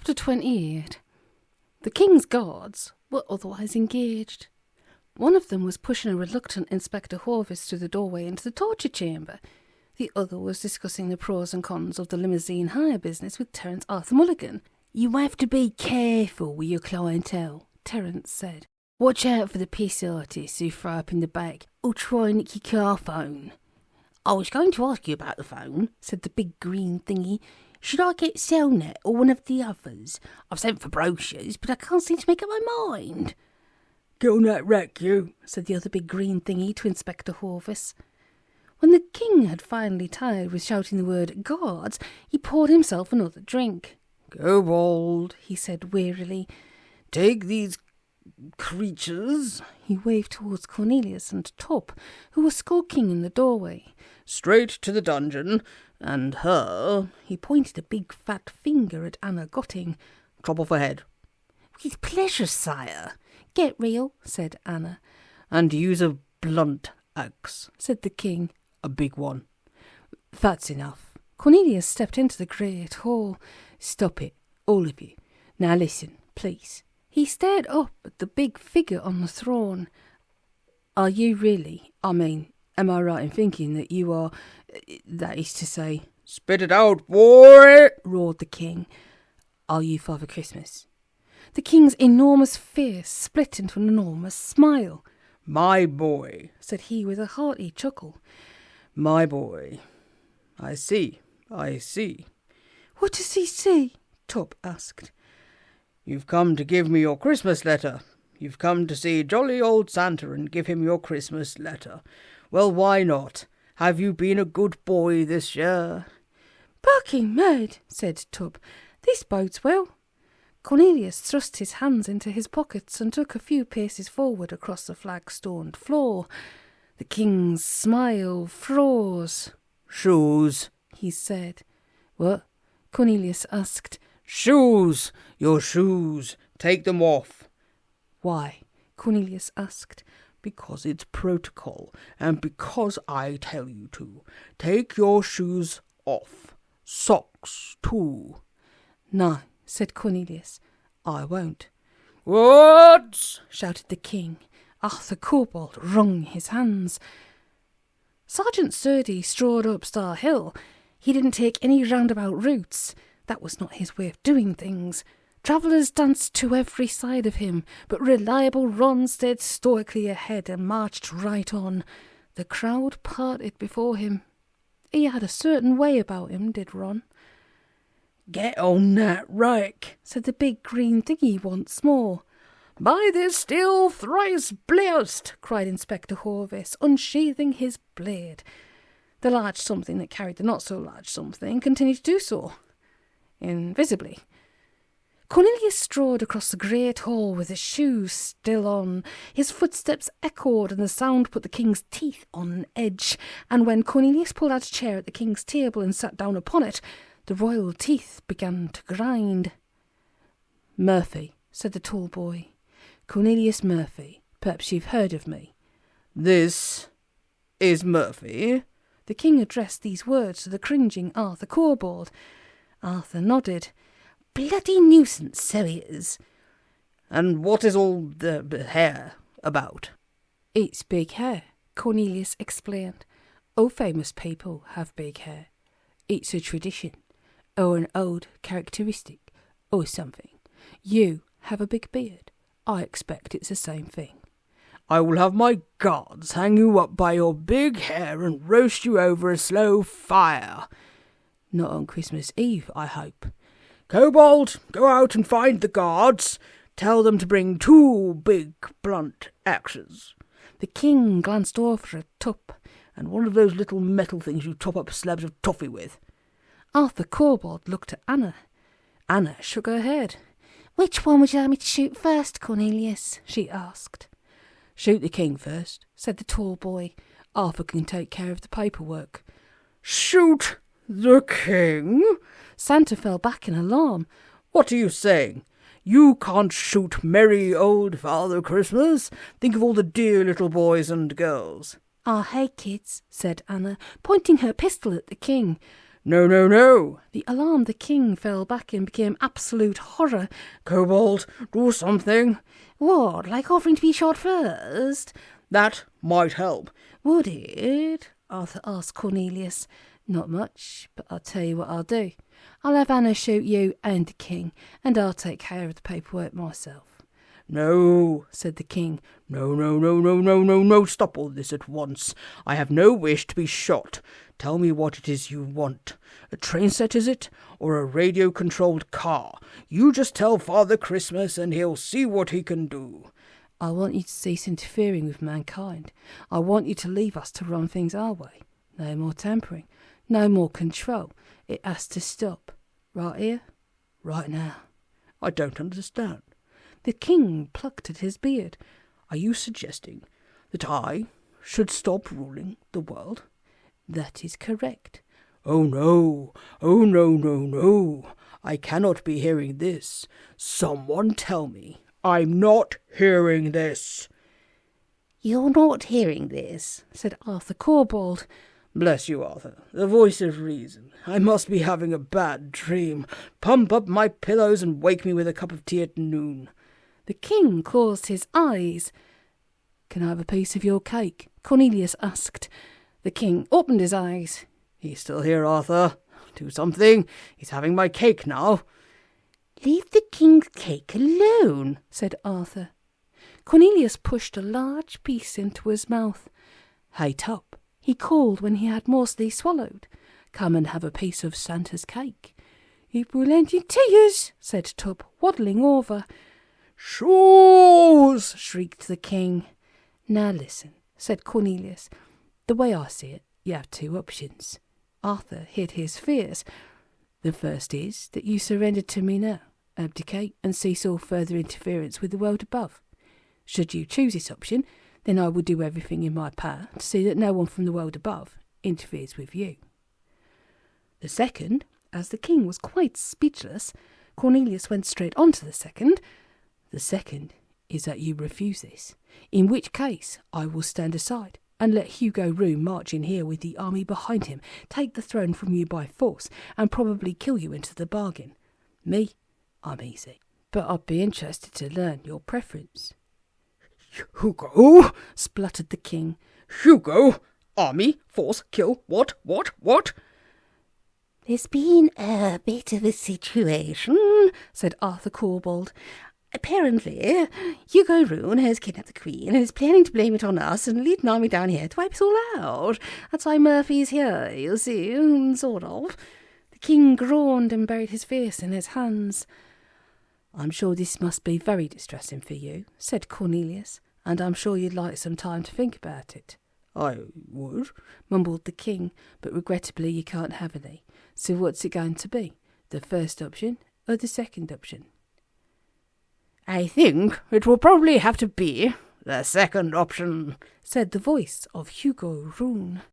Chapter 28. The king's guards were otherwise engaged. One of them was pushing a reluctant Inspector Horvis through the doorway into the torture chamber. The other was discussing the pros and cons of the limousine hire business with Terence Arthur Mulligan. "You have to be careful with your clientele," Terence said. "Watch out for the piss artists who throw up in the back or try and nick your car phone." "I was going to ask you about the phone," said the big green thingy. "Should I get Cellnet or one of the others? I've sent for brochures, but I can't seem to make up my mind." "Get on that rack, you," said the other big green thingy to Inspector Horvis. When the king had finally tired with shouting the word guards, he poured himself another drink. "Kobold," he said wearily, "take these creatures," he waved towards Cornelius and Tuppe, who were skulking in the doorway, "straight to the dungeon, and her," he pointed a big fat finger at Anna Gotting, "chop off her head." "With pleasure, sire. Get real," said Anna. "And use a blunt axe," said the king, "a big one." "That's enough." Cornelius stepped into the great hall. "Stop it, all of you. Now listen, please." He stared up at the big figure on the throne. "Are you really, am I right in thinking that you are, that is to say—" "Spit it out, boy!" roared the king. "Are you Father Christmas?" The king's enormous face split into an enormous smile. "My boy," said he with a hearty chuckle. "My boy. I see. "What does he see?" Tuppe asked. "You've come to give me your Christmas letter. You've come to see jolly old Santa and give him your Christmas letter. Well, why not? Have you been a good boy this year?" "Barking mad," said Tuppe. "This bodes well." Cornelius thrust his hands into his pockets and took a few paces forward across the flag-stoned floor. The king's smile froze. "Shoes," he said. "What?" Cornelius asked. "Shoes! Your shoes! Take them off." "Why?" Cornelius asked. "Because it's protocol, and because I tell you to. Take your shoes off. Socks, too." "No," said Cornelius. "I won't." "What?" shouted the king. Arthur Kobold wrung his hands. Sergeant Surdy strode up Star Hill. He didn't take any roundabout routes. That was not his way of doing things. Travellers danced to every side of him, but reliable Ron stayed stoically ahead and marched right on. The crowd parted before him. He had a certain way about him, did Ron. "Get on that rack," said the big green thingy once more. "By this steel thrice blessed," cried Inspector Horvis, unsheathing his blade. The large something that carried the not-so-large something continued to do so, invisibly. Cornelius strode across the great hall with his shoes still on. His footsteps echoed, and the sound put the king's teeth on edge. And when Cornelius pulled out a chair at the king's table and sat down upon it, the royal teeth began to grind. "Murphy," said the tall boy. "Cornelius Murphy. Perhaps you've heard of me." "This is Murphy?" The king addressed these words to the cringing Arthur Kobold. Arthur nodded. "Bloody nuisance, so he is." "And what is all the hair about?" "It's big hair," Cornelius explained. "All famous people have big hair. It's a tradition, or an old characteristic, or something. You have a big beard. I expect it's the same thing." "I will have my guards hang you up by your big hair and roast you over a slow fire." "Not on Christmas Eve, I hope." "Kobold, go out and find the guards. Tell them to bring 2 big blunt axes." The king glanced over at Tuppe, "and one of those little metal things you top up slabs of toffee with." Arthur Kobold looked at Anna. Anna shook her head. "Which one would you like me to shoot first, Cornelius?" she asked. "Shoot the king first," said the tall boy. "Arthur can take care of the paperwork." "Shoot the king?" Santa fell back in alarm. "What are you saying? You can't shoot merry old Father Christmas. Think of all the dear little boys and girls." "Ah, hey, kids," said Anna, pointing her pistol at the king. No, no, no. The alarmed the king fell back and became absolute horror. Kobold, do something. What, like offering to be shot first? That might help. Would it? Arthur asked Cornelius. Not much, but I'll tell you what I'll do. I'll have Anna shoot you and the king, and I'll take care of the paperwork myself. No, said the king. No, no, no, no, no, no, no, stop all this at once. I have no wish to be shot. Tell me what it is you want. A train set, is it? Or a radio-controlled car? You just tell Father Christmas and he'll see what he can do. I want you to cease interfering with mankind. I want you to leave us to run things our way. No more tampering. No more control. It has to stop. Right here. Right now. I don't understand. The king plucked at his beard. Are you suggesting that I should stop ruling the world? That is correct. Oh no, oh no, no, no. I cannot be hearing this. Someone tell me. I'm not hearing this. You're not hearing this, said Arthur Corbold. Bless you, Arthur, the voice of reason. I must be having a bad dream. Pump up my pillows and wake me with a cup of tea at noon. The king closed his eyes. Can I have a piece of your cake? Cornelius asked. The king opened his eyes. He's still here, Arthur. Do something. He's having my cake now. Leave the king's cake alone, said Arthur. Cornelius pushed a large piece into his mouth. Hey, Tuppe, he called when he had mostly swallowed. Come and have a piece of Santa's cake. It will end in tears, said Tuppe, waddling over. Shoes! Shrieked the king. Now listen, said Cornelius. The way I see it, you have two options. Arthur hid his fears. The first is that you surrender to me now, abdicate, and cease all further interference with the world above. Should you choose this option, then I will do everything in my power to see that no one from the world above interferes with you. The second, as the king was quite speechless, Cornelius went straight on to the second. The second is that you refuse this, in which case I will stand aside and let Hugo Rune march in here with the army behind him, take the throne from you by force, and probably kill you into the bargain. Me, I'm easy, but I'd be interested to learn your preference. Hugo? Spluttered the king. Hugo? Army? Force? Kill? What? There's been a bit of a situation, said Arthur Corbold. Apparently, Hugo Rune has kidnapped the Queen and is planning to blame it on us and lead an army down here to wipe us all out. That's why Murphy's here, you see, sort of. The king groaned and buried his face in his hands. I'm sure this must be very distressing for you, said Cornelius, and I'm sure you'd like some time to think about it. I would, mumbled the king, but regrettably you can't have any. So what's it going to be? The first option or the second option? I think it will probably have to be the second option, said the voice of Hugo Rune.